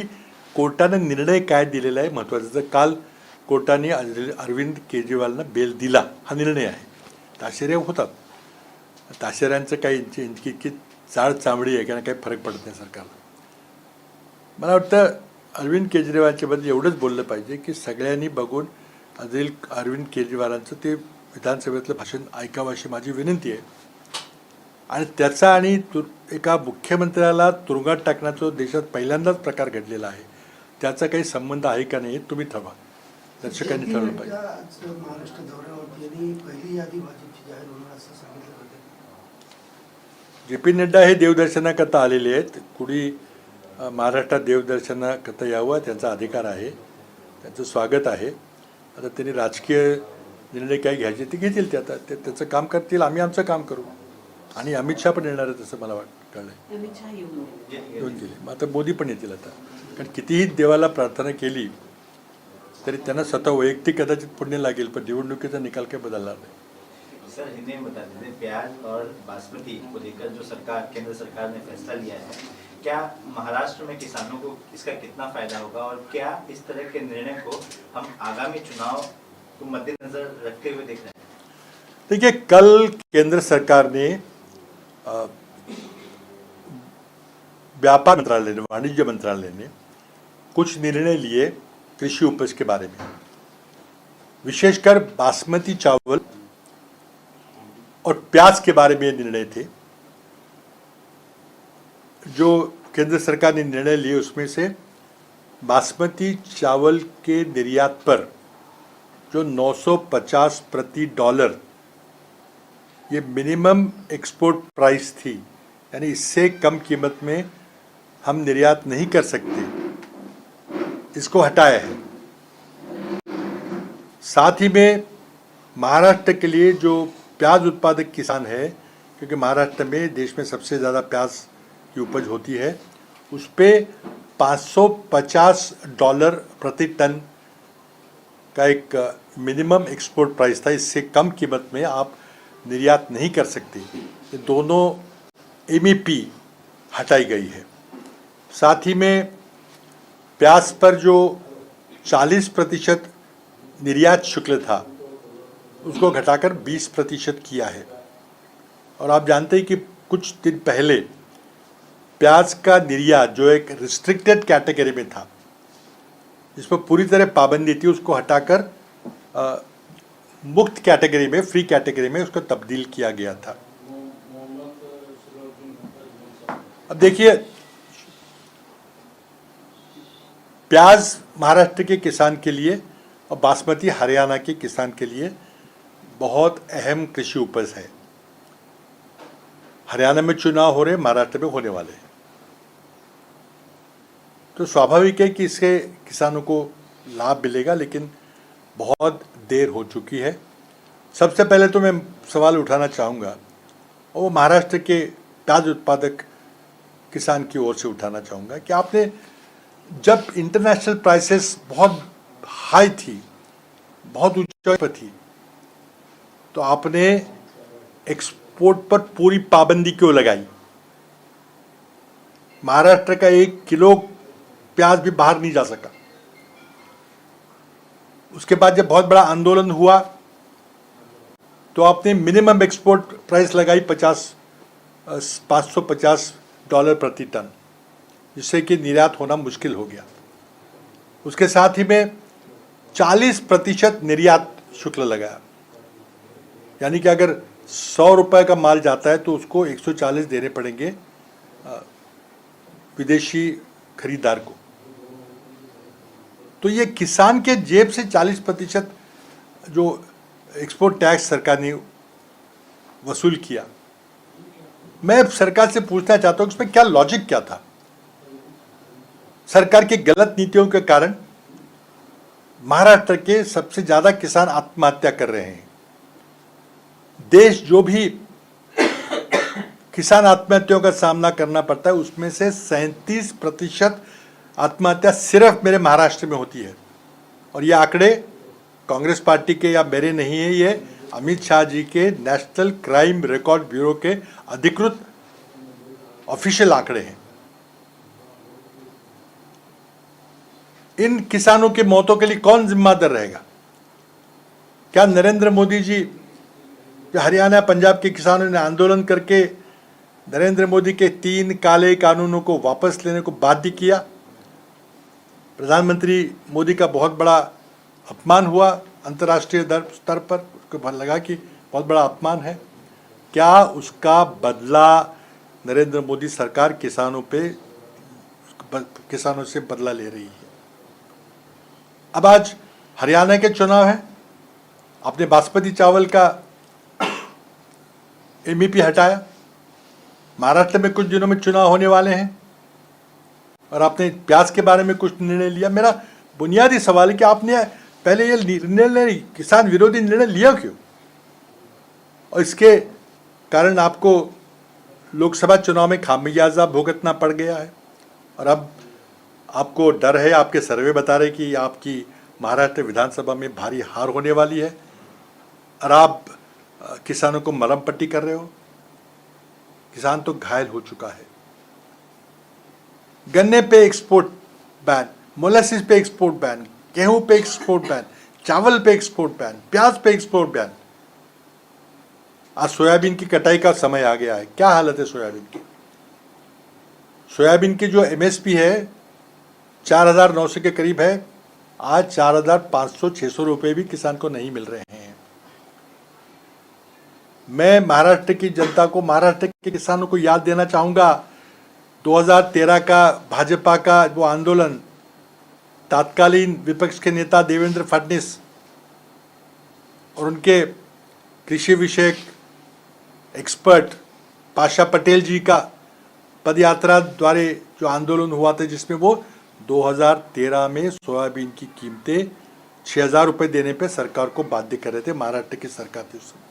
कोर्टानं निर्णय काय दिलेला आहे महत्त्वाचं. तर काल कोर्टाने अरविंद केजरीवालना बेल दिला, हा निर्णय आहे. ताशेरे होतात, ताशेऱ्यांचं काही इतकी चाळ चामडी आहे की काही फरक पडत नाही सरकारला. मला वाटतं अरविंद केजरीवालच्या बद्दल एवढंच बोललं पाहिजे की सगळ्यांनी बघून अरविंद केजरीवालांचं ते विधानसभेतलं भाषण ऐकावं अशी माझी विनंती आहे. आणि त्याचा आणि एका मुख्यमंत्र्याला तुरुंगात टाकण्याचा देशात पहिल्यांदाच प्रकार घडलेला आहे. त्याचा काही संबंध आहे का नाही हे तुम्ही ठरवा, दर्शकांनी ठरवलं पाहिजे. आज महाराष्ट्र दौऱ्यावरती आणि पहिली यादी भाजपची जाहीर होणार असं सांगितलं होतं. JP नड्डा हे देवदर्शनाकरता आलेले आहेत. कुणी महाराष्ट्रात देवदर्शनाकरता यावं त्यांचा अधिकार आहे, त्यांचं स्वागत आहे. आता त्यांनी राजकीय निर्णय काय घ्यायचे ते घेतील. ते आता ते त्याचं काम करतील, आम्ही आमचं काम करू. आणि अमित शहा पण येणार आहेत असं मला कळलं. अमित शहा येऊन येऊन गेले. मग आता मोदी पण येतील आता. कारण कितीही देवाला प्रार्थना केली तरी त्यांना स्वतः वैयक्तिक कदाचित पुण्य लागेल, पण निवडणुकीचा निकाल काही बदलणार नाही. सर, हिंदी में बता दीजिए, प्याज और बासमती को लेकर जो सरकार, केंद्र सरकार ने फैसला लिया है, क्या महाराष्ट्र में किसानों को इसका कितना फायदा होगा और क्या इस तरह के निर्णय को हम आगामी चुनाव को मद्देनजर रखते हुए देख रहे हैं? देखिए, कल केंद्र सरकार ने व्यापार मंत्रालय ने, वाणिज्य मंत्रालय ने कुछ निर्णय लिए कृषि उपज के बारे में, विशेषकर बासमती चावल और प्याज के बारे में ये निर्णय थे. जो केंद्र सरकार ने निर्णय लिए उसमें से बासमती चावल के निर्यात पर जो 950 प्रति डॉलर ये मिनिमम एक्सपोर्ट प्राइस थी, यानी इससे कम कीमत में हम निर्यात नहीं कर सकते, इसको हटाया है. साथ ही में महाराष्ट्र के लिए जो प्याज उत्पादक किसान है, क्योंकि महाराष्ट्र में देश में सबसे ज़्यादा प्याज की उपज होती है, उस पर $550 प्रति टन का एक मिनिमम एक्सपोर्ट प्राइस था। इससे कम कीमत में आप निर्यात नहीं कर सकते। ये दोनों MEP हटाई गई है। साथ ही में प्याज पर जो 40% निर्यात शुल्क था उसको घटाकर 20% किया है। और आप जानते हैं कि कुछ दिन पहले प्याज का निर्यात जो एक रिस्ट्रिक्टेड कैटेगरी में था, जिस पर पूरी तरह पाबंदी थी, उसको हटाकर मुक्त कैटेगरी में, फ्री कैटेगरी में उसको तब्दील किया गया था। अब देखिए, प्याज महाराष्ट्र के किसान के लिए और बासमती हरियाणा के किसान के लिए बहुत अहम कृषि उपज है। हरियाणा में चुनाव हो रहे, महाराष्ट्र में होने वाले हैं, तो स्वाभाविक है कि इससे किसानों को लाभ मिलेगा, लेकिन बहुत देर हो चुकी है। सबसे पहले तो मैं सवाल उठाना चाहूँगा, और वो महाराष्ट्र के प्याज उत्पादक किसान की ओर से उठाना चाहूँगा कि आपने जब इंटरनेशनल प्राइसेस बहुत हाई थी, बहुत ऊंचाई पर थी, तो आपने एक्सपोर्ट पर पूरी पाबंदी क्यों लगाई? महाराष्ट्र का 1 किलो प्याज भी बाहर नहीं जा सका। उसके बाद जब बहुत बड़ा आंदोलन हुआ तो आपने मिनिमम एक्सपोर्ट प्राइस लगाई $550 प्रति टन, जिससे कि निर्यात होना मुश्किल हो गया। उसके साथ ही में 40% निर्यात शुल्क लगाया, यानी कि अगर 100 रुपये का माल जाता है तो उसको 140 देने पड़ेंगे विदेशी खरीदार को। तो ये किसान के जेब से 40% जो एक्सपोर्ट टैक्स सरकार ने वसूल किया। मैं सरकार से पूछना चाहता हूँ इसमें क्या लॉजिक क्या था? सरकार की गलत नीतियों के कारण महाराष्ट्र के सबसे ज्यादा किसान आत्महत्या कर रहे हैं। देश जो भी किसान आत्महत्याओं का सामना करना पड़ता है, उसमें से 37% आत्महत्या सिर्फ मेरे महाराष्ट्र में होती है। और ये आंकड़े कांग्रेस पार्टी के या मेरे नहीं है, ये अमित शाह जी के नेशनल क्राइम रिकॉर्ड ब्यूरो के अधिकृत ऑफिशियल आंकड़े हैं। इन किसानों की मौतों के लिए कौन जिम्मेदार रहेगा? क्या नरेंद्र मोदी जी, जो हरियाणा पंजाब के किसानों ने आंदोलन करके नरेंद्र मोदी के 3 काले कानूनों को वापस लेने को बाध्य किया? प्रधानमंत्री मोदी का बहुत बड़ा अपमान हुआ अंतर्राष्ट्रीय स्तर पर, उसको लगा कि बहुत बड़ा अपमान है। क्या उसका बदला नरेंद्र मोदी सरकार किसानों से बदला ले रही है? अब आज हरियाणा के चुनाव है, आपने बासमती चावल का MEP हटाया। महाराष्ट्र में कुछ दिनों में चुनाव होने वाले हैं और आपने प्याज के बारे में कुछ निर्णय लिया। मेरा बुनियादी सवाल है कि आपने पहले ये निर्णय, किसान विरोधी निर्णय लिया क्यों? और इसके कारण आपको लोकसभा चुनाव में खामियाजा भुगतना पड़ गया है। और अब आपको डर है, आपके सर्वे बता रहे कि आपकी महाराष्ट्र विधानसभा में भारी हार होने वाली है, और आप किसानों को मरहम पट्टी कर रहे हो। किसान तो घायल हो चुका है। गन्ने पे एक्सपोर्ट बैन, मोलासिस पे एक्सपोर्ट बैन, गेहूं पे एक्सपोर्ट बैन, चावल पे एक्सपोर्ट बैन, प्याज पे एक्सपोर्ट बैन। आज सोयाबीन की कटाई का समय आ गया है। क्या हालत है सोयाबीन की? सोयाबीन की जो MSP है 4,900 के करीब है, आज 4,500-600 रुपये भी किसान को नहीं मिल रहे हैं। मैं महाराष्ट्र की जनता को, महाराष्ट्र के किसानों को याद देना चाहूँगा 2013 का भाजपा का वो आंदोलन, तत्कालीन विपक्ष के नेता देवेंद्र फडणवीस और उनके कृषि विषयक एक्सपर्ट पाशा पटेल जी का पदयात्रा द्वारा जो आंदोलन हुआ था, जिसमें वो 2013 में सोयाबीन की कीमतें 6,000 रुपये देने पे सरकार को बाध्य कर रहे थे। महाराष्ट्र की सरकार थी उस समय।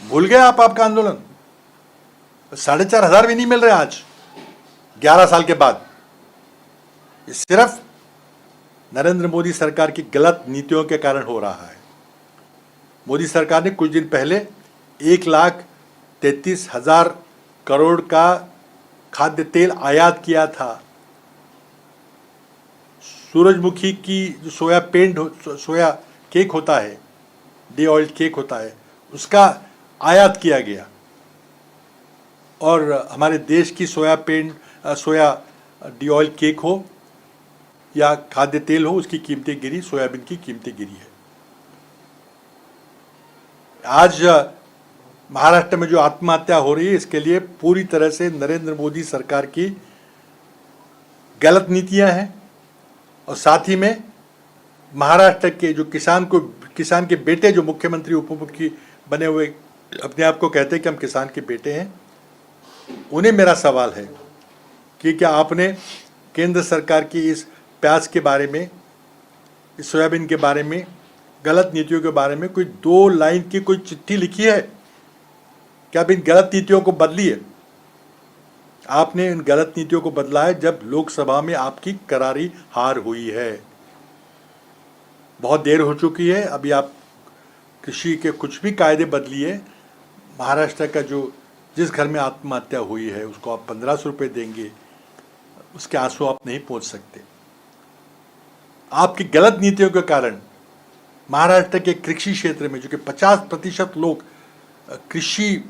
भूल गए आप आपका आंदोलन? 4,500 भी नहीं मिल रहे आज 11 साल के बाद। ये सिर्फ नरेंद्र मोदी सरकार की गलत नीतियों के कारण हो रहा है। मोदी सरकार ने कुछ दिन पहले 1,33,000 करोड़ का खाद्य तेल आयात किया था। सूरजमुखी की जो सोया केक होता है, डे ऑयल केक होता है, उसका आयात किया गया। और हमारे देश की सोया डी ऑयल केक हो या खाद्य तेल हो, उसकी कीमतें गिरी, सोयाबीन की कीमतें गिरी है। आज महाराष्ट्र में जो आत्महत्या हो रही है, इसके लिए पूरी तरह से नरेंद्र मोदी सरकार की गलत नीतियां हैं। और साथ ही में महाराष्ट्र के जो किसान के बेटे जो मुख्यमंत्री उप मुख्यमंत्री बने हुए अपने आप को कहते हैं कि हम किसान के बेटे हैं, उन्हें मेरा सवाल है कि क्या आपने केंद्र सरकार की इस प्याज के बारे में, इस सोयाबीन के बारे में, गलत नीतियों के बारे में कोई 2 लाइन की कोई चिट्ठी लिखी है? क्या आप इन गलत नीतियों को बदलिए? आपने इन गलत नीतियों को बदला है जब लोकसभा में आपकी करारी हार हुई है। बहुत देर हो चुकी है। अभी आप कृषि के कुछ भी कायदे बदलिए, महाराष्ट्र का जिस घर में आत्महत्या हुई है उसको आप 1500 रुपये देंगे, उसके आंसू आप नहीं पहुंच सकते। आपकी गलत नीतियों के कारण महाराष्ट्र के कृषि क्षेत्र में जो कि 50% लोग कृषि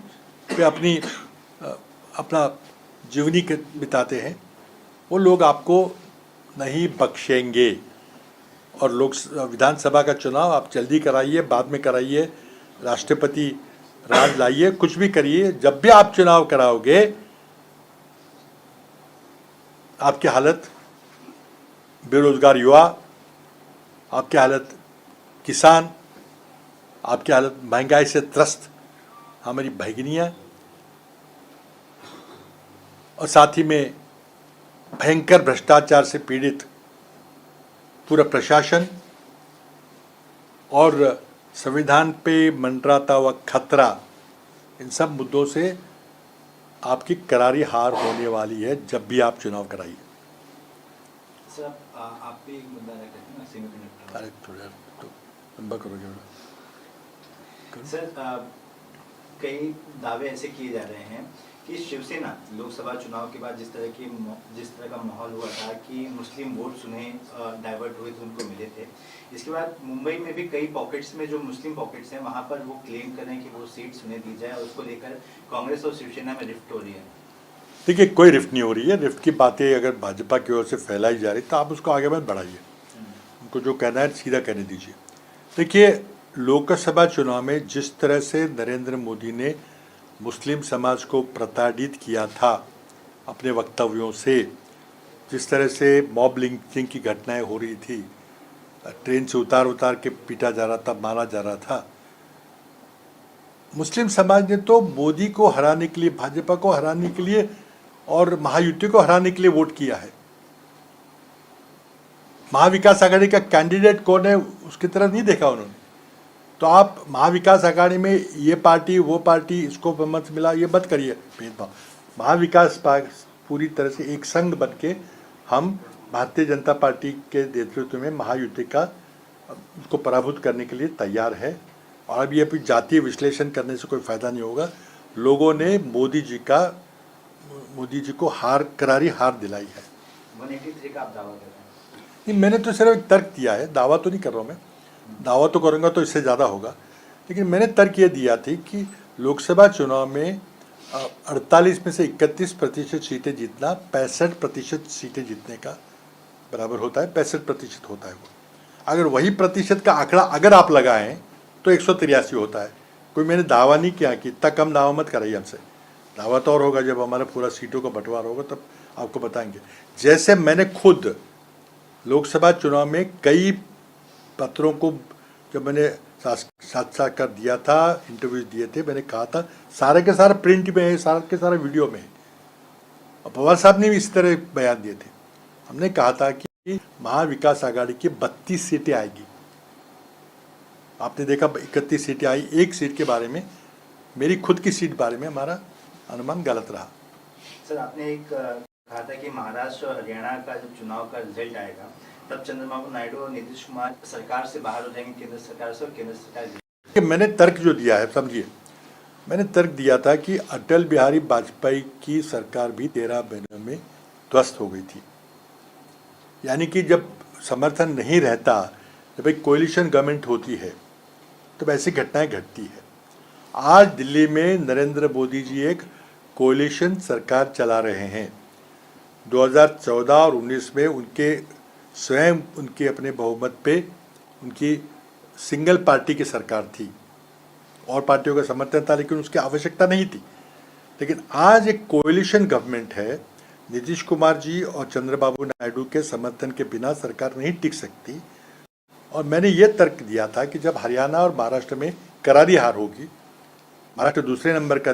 पे अपना जीवनी बिताते हैं, वो लोग आपको नहीं बख्शेंगे। और विधानसभा का चुनाव आप जल्दी कराइए, बाद में कराइए, राष्ट्रपति राज लाइए, कुछ भी करिए, जब भी आप चुनाव कराओगे आपकी हालत बेरोजगार युवा, आपकी हालत किसान, आपकी हालत महंगाई से त्रस्त हमारी भगिनियाँ, और साथ ही में भयंकर भ्रष्टाचार से पीड़ित पूरा प्रशासन और संविधान पे मंडराता हुआ खतरा, इन सब मुद्दों से आपकी करारी हार होने वाली है जब भी आप चुनाव कराइए। सर आप भी एक मुद्दा रख रहे हैं, सीमित मिनट। अरे थोड़ा तो लंबा करोगे। सर कई दावे ऐसे किए जा रहे हैं कि शिवसेना लोकसभा चुनाव के बाद जिस तरह का माहौल हुआ था कि मुस्लिम वोट उन्हें डाइवर्ट हुए थे, उनको मिले थे, इसके बाद मुंबई में भी कई पॉकेट्स में जो मुस्लिम पॉकेट्स हैं वहां पर वो क्लेम कर रहे हैं कि वो सीट्स उन्हें दी जाए, और उसको लेकर कांग्रेस और शिवसेना में रिफ्ट हो रही है। देखिए, कोई रिफ्ट नहीं हो रही है। रिफ्ट की बातें अगर भाजपा की ओर से फैलाई जा रही तो आप उसको आगे मत बढ़ाइए, उनको जो कहना है सीधा कहने दीजिए। देखिए, लोकसभा चुनाव में जिस तरह से नरेंद्र मोदी ने मुस्लिम समाज को प्रताड़ित किया था अपने वक्तव्यों से, जिस तरह से मॉब लिंचिंग की घटनाएं हो रही थी, ट्रेन से उतार के पीटा जा रहा था, मारा जा रहा था, मुस्लिम समाज ने तो मोदी को हराने के लिए, भाजपा को हराने के लिए और महायुति को हराने के लिए वोट किया है। महाविकास आघाड़ी का कैंडिडेट कौन है उसकी तरफ नहीं देखा उन्होंने। तो आप महाविकास आघाड़ी में ये पार्टी वो पार्टी, इसको मत मिला, ये मत करिए भेदभाव। महाविकास पूरी तरह से एक संघ बन के हम भारतीय जनता पार्टी के नेतृत्व में महायुति का उसको पराभूत करने के लिए तैयार है। और अभी अभी जातीय विश्लेषण करने से कोई फायदा नहीं होगा। लोगों ने मोदी जी को करारी हार दिलाई है। 183 का आप दावा कर रहे हैं? नहीं, मैंने तो सिर्फ एक तर्क दिया है, दावा तो नहीं कर रहा हूँ मैं। दावा तो करूँगा तो इससे ज़्यादा होगा, लेकिन मैंने तर्क ये दिया थी कि लोकसभा चुनाव में 48 में से 31% सीटें जीतना 65% सीटें जीतने का बराबर होता है। 65% होता है वो। अगर वही प्रतिशत का आंकड़ा अगर आप लगाएं तो 183 होता है। कोई मैंने दावा नहीं किया कि इतना कम दावा मत कराइए हमसे। दावा तो और होगा जब हमारा पूरा सीटों का बंटवारा होगा तब आपको बताएंगे। जैसे मैंने खुद लोकसभा चुनाव में कई पत्रों को जब मैंने साक्षात्कार दिया था, इंटरव्यू दिए थे, मैंने कहा था सारे के सारे प्रिंट में है, सारे के सारे वीडियो में है। और पवार साहब ने भी इस तरह बयान दिए थे। हमने कहा था कि महाविकास आघाड़ी की 32 सीटें आएगी। आपने देखा 31 सीटें आई। एक सीट के बारे में मेरी खुद की सीट बारे में हमारा अनुमान गलत रहा। सर, आपने एक कहा था कि महाराष्ट्र और हरियाणा का जब चुनाव का रिजल्ट आएगा तब चंद्रबाबू नायडू और नीतीश कुमार सरकार से बाहर हो जाएंगे, केंद्र सरकार से, और केंद्र सरकार कि मैंने तर्क जो दिया है, समझिए, मैंने तर्क दिया था कि अटल बिहारी वाजपेयी की सरकार भी 13 महीनों में ध्वस्त हो गई थी। यानी कि जब समर्थन नहीं रहता, जब एक कोलिशन गवर्नमेंट होती है तो ऐसी घटनाएं घटती है। आज दिल्ली में नरेंद्र मोदी जी एक कोलिशन सरकार चला रहे हैं। 2014 और 19 में उनके स्वयं उनके अपने बहुमत पे उनकी सिंगल पार्टी की सरकार थी और पार्टियों का समर्थन था, लेकिन उसकी आवश्यकता नहीं थी। लेकिन आज एक कोएलिशन गवर्नमेंट है, नीतीश कुमार जी और चंद्रबाबू नायडू के समर्थन के बिना सरकार नहीं टिक सकती। और मैंने ये तर्क दिया था कि जब हरियाणा और महाराष्ट्र में करारी हार होगी, महाराष्ट्र दूसरे नंबर का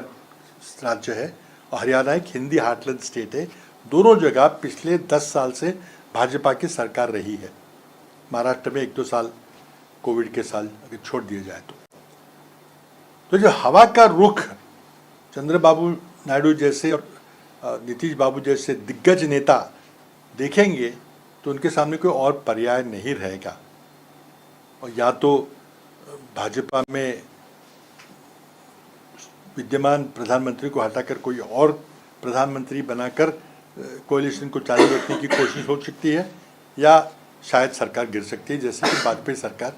राज्य है और हरियाणा एक हिंदी हार्टलैंड स्टेट है, दोनों जगह पिछले 10 साल से भाजपा की सरकार रही है। महाराष्ट्र में 1-2 साल कोविड के साल अगर छोड़ दिए जाए तो जो हवा का रुख चंद्रबाबू नायडू जैसे और नीतीश बाबू जैसे दिग्गज नेता देखेंगे तो उनके सामने कोई और पर्याय नहीं रहेगा। और या तो भाजपा में विद्यमान प्रधानमंत्री को हटाकर कोई और प्रधानमंत्री बनाकर कोalition को चालू रखने की कोशिश हो सकती है, या शायद सरकार गिर सकती है, जैसे कि वाजपेयी सरकार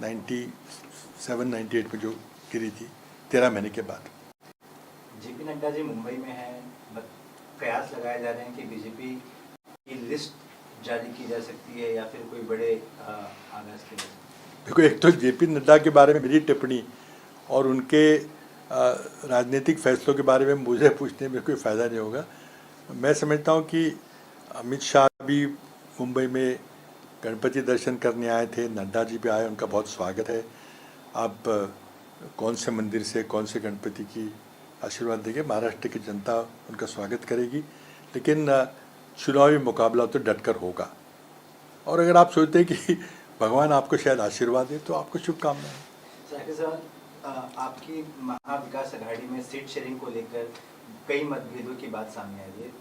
97-98 में जो गिरी थी 13 महीने के बाद। जेपी नड्डा जी मुंबई में हैं, कयास लगाए जा रहे हैं कि बीजेपी की लिस्ट जारी की जा सकती है या फिर कोई बड़े आगाज की जा सकती है। देखो, एक तो जेपी नड्डा के बारे में मेरी टिप्पणी और उनके राजनीतिक फैसलों के बारे में मुझे पूछने में कोई फ़ायदा नहीं होगा। मैं समझता हूँ कि अमित शाह भी मुंबई में गणपति दर्शन करने आए थे, नड्डा जी भी आए, उनका बहुत स्वागत है। आप कौन से मंदिर से कौन से गणपति की आशीर्वाद देंगे, महाराष्ट्र की जनता उनका स्वागत करेगी, लेकिन चुनावी मुकाबला तो डटकर होगा। और अगर आप सोचते हैं कि भगवान आपको शायद आशीर्वाद दे तो आपको शुभकामनाएं। सर, आपकी महाविकास आघाड़ी में सीट शेयरिंग को लेकर कई मतभेदों की बात सामने आई है,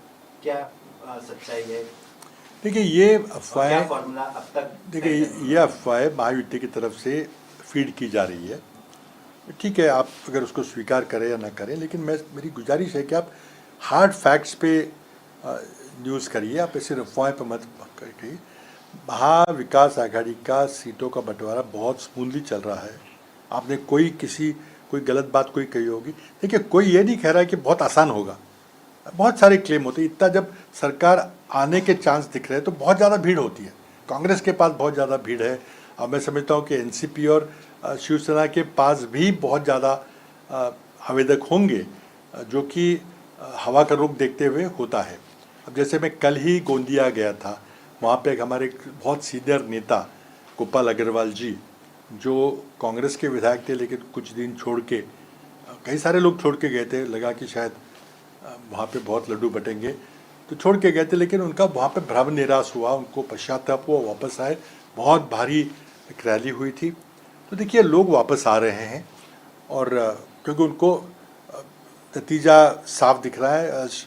क्या सच्चाई है? देखिए, ये अफवाहें, फॉर्मूला अब तक, देखिए ये अफवाहें महायुति की तरफ से फीड की जा रही है। ठीक है, आप अगर उसको स्वीकार करें या ना करें, लेकिन मेरी गुजारिश है कि आप हार्ड फैक्ट्स पे न्यूज़ करिए, आप ऐसे अफवाहें पर मत करिए। महाविकास आघाड़ी का सीटों का बंटवारा बहुत स्मूथली चल रहा है। आपने कोई गलत बात कोई कही होगी। देखिए, कोई ये नहीं कह रहा है कि बहुत आसान होगा, बहुत सारे क्लेम होते हैं। इतना जब सरकार आने के चांस दिख रहे हैं तो बहुत ज़्यादा भीड़ होती है। कांग्रेस के पास बहुत ज़्यादा भीड़ है और मैं समझता हूँ कि एनसीपी और शिवसेना के पास भी बहुत ज़्यादा आवेदक होंगे, जो कि हवा का रुख देखते हुए होता है। अब जैसे मैं कल ही गोंदिया गया था, वहाँ पे एक हमारे बहुत सीनियर नेता गोपाल अग्रवाल जी, जो कांग्रेस के विधायक थे लेकिन कुछ दिन छोड़ के, कई सारे लोग छोड़ के गए थे, लगा कि शायद वहाँ पे बहुत लड्डू बटेंगे तो छोड़ के गए थे, लेकिन उनका वहाँ पे भ्रम निराश हुआ, उनको पश्चाताप हुआ, वापस आए। बहुत भारी एक रैली हुई थी। तो देखिए, लोग वापस आ रहे हैं और क्योंकि उनको नतीजा साफ दिख रहा है। आज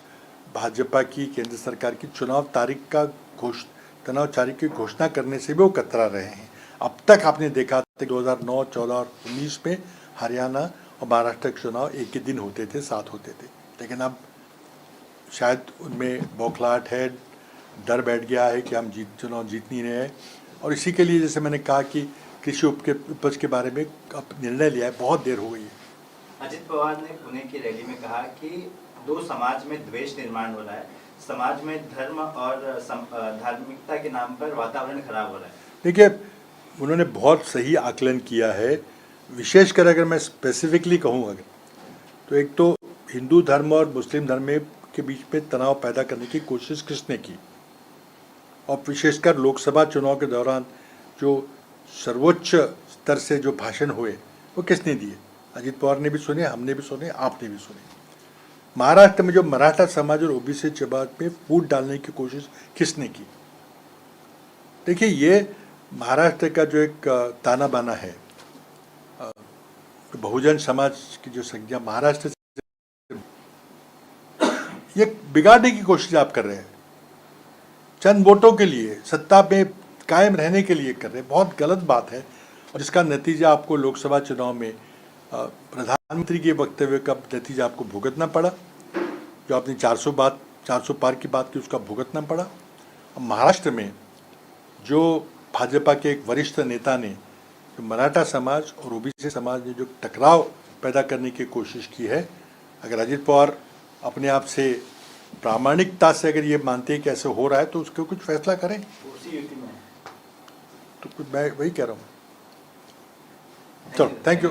भाजपा की केंद्र सरकार की चुनाव तारीख की घोषणा करने से भी वो कतरा रहे हैं। अब तक आपने देखा था 2009, 14 और 19 में हरियाणा और महाराष्ट्र के चुनाव एक ही दिन होते थे, साथ होते थे, लेकिन अब शायद उनमें बौखलाहट है, डर बैठ गया है कि हम चुनाव जीत नहीं रहे हैं। और इसी के लिए जैसे मैंने कहा कि कृषि उपज के बारे में अब निर्णय लिया है, बहुत देर हो गई है। अजित पवार ने पुणे की रैली में कहा कि दो समाज में द्वेष निर्माण हो रहा है, समाज में धर्म और धार्मिकता के नाम पर वातावरण खराब हो रहा है। देखिए, उन्होंने बहुत सही आकलन किया है। विशेषकर अगर मैं स्पेसिफिकली कहूँ अगर, तो एक तो हिंदू धर्म और मुस्लिम धर्म के बीच में तनाव पैदा करने की कोशिश किसने की, और विशेषकर लोकसभा चुनाव के दौरान जो सर्वोच्च स्तर से जो भाषण हुए वो किसने दिए? अजित पवार ने भी सुने, हमने भी सुने, आपने भी सुने। महाराष्ट्र में जो मराठा समाज और ओबीसी समाज में फूट डालने की कोशिश किसने की? देखिए, ये महाराष्ट्र का जो एक ताना बाना है, बहुजन समाज की जो संख्या महाराष्ट्र से, ये बिगाड़ने की कोशिश आप कर रहे हैं, चंद वोटों के लिए, सत्ता में कायम रहने के लिए कर रहे हैं। बहुत गलत बात है, और जिसका नतीजा आपको लोकसभा चुनाव में प्रधानमंत्री के वक्तव्य का नतीजा आपको भुगतना पड़ा। जो आपने 400 पार की बात की, उसका भुगतना पड़ा। और महाराष्ट्र में जो भाजपा के एक वरिष्ठ नेता ने जो मराठा समाज और ओबीसी समाज ने जो टकराव पैदा करने की कोशिश की है, अगर अजित पवार अपने आप से प्रामाणिकता से अगर ये मानते हैं कि ऐसे हो रहा है तो उसके कुछ फैसला करें। उसी युति में तो कुछ मैं वही कह रहा हूँ। चलो, थैंक यू।